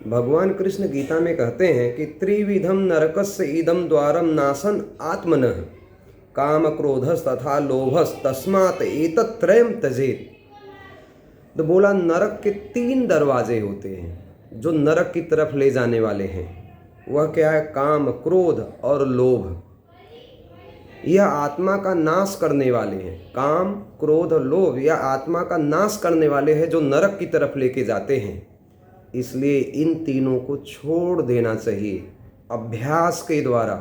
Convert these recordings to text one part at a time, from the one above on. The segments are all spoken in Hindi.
भगवान कृष्ण गीता में कहते हैं कि त्रिविधम नरकस्य इदम द्वारम नासन आत्मनः काम क्रोधस तथा लोभस तस्मात् एतत्त्रयम् त्यजेत। तो बोला नरक के 3 दरवाजे होते हैं जो नरक की तरफ ले जाने वाले हैं। वह क्या है? काम, क्रोध और लोभ। यह आत्मा का नाश करने वाले हैं। काम, क्रोध, लोभ यह आत्मा का नाश करने वाले हैं जो नरक की तरफ लेके जाते हैं। इसलिए इन तीनों को छोड़ देना चाहिए। अभ्यास के द्वारा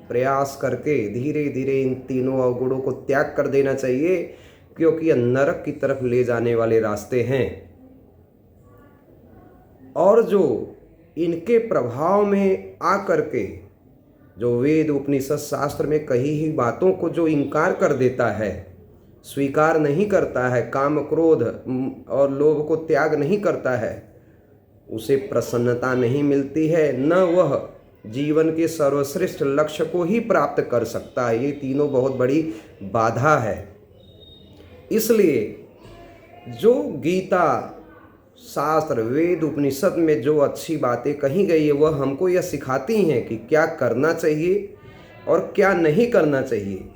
प्रयास करके धीरे धीरे इन तीनों अवगुणों को त्याग कर देना चाहिए, क्योंकि यह नरक की तरफ ले जाने वाले रास्ते हैं। और जो इनके प्रभाव में आकर के जो वेद उपनिषद शास्त्र में कही ही बातों को जो इनकार कर देता है, स्वीकार नहीं करता है, काम, क्रोध और लोभ को त्याग नहीं करता है, उसे प्रसन्नता नहीं मिलती है, न वह जीवन के सर्वश्रेष्ठ लक्ष्य को ही प्राप्त कर सकता है। ये तीनों बहुत बड़ी बाधा है। इसलिए जो गीता, शास्त्र, वेद, उपनिषद में जो अच्छी बातें कही गई है वह हमको यह सिखाती हैं कि क्या करना चाहिए और क्या नहीं करना चाहिए।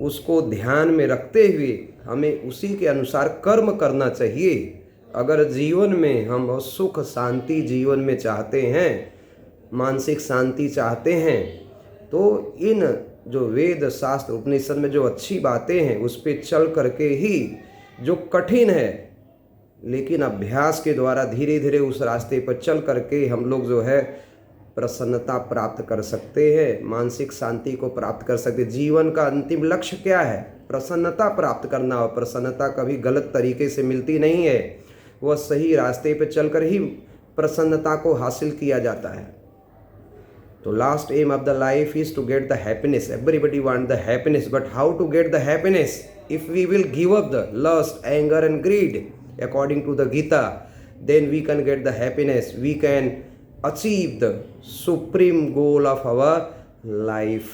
उसको ध्यान में रखते हुए हमें उसी के अनुसार कर्म करना चाहिए। अगर जीवन में हम सुख शांति जीवन में चाहते हैं, मानसिक शांति चाहते हैं, तो इन जो वेद, शास्त्र, उपनिषद में जो अच्छी बातें हैं उस पर चल करके ही, जो कठिन है लेकिन अभ्यास के द्वारा धीरे धीरे उस रास्ते पर चल करके हम लोग जो है प्रसन्नता प्राप्त कर सकते हैं, मानसिक शांति को प्राप्त कर सकते हैं। जीवन का अंतिम लक्ष्य क्या है? प्रसन्नता प्राप्त करना। और प्रसन्नता कभी गलत तरीके से मिलती नहीं है, वह सही रास्ते पर चलकर ही प्रसन्नता को हासिल किया जाता है। तो last aim of the life is to get the happiness. Everybody want the happiness, but how to get the happiness? If we will give up the lust, anger and greed according to the Gita, then we can get the happiness. We can achieve the supreme goal of our life.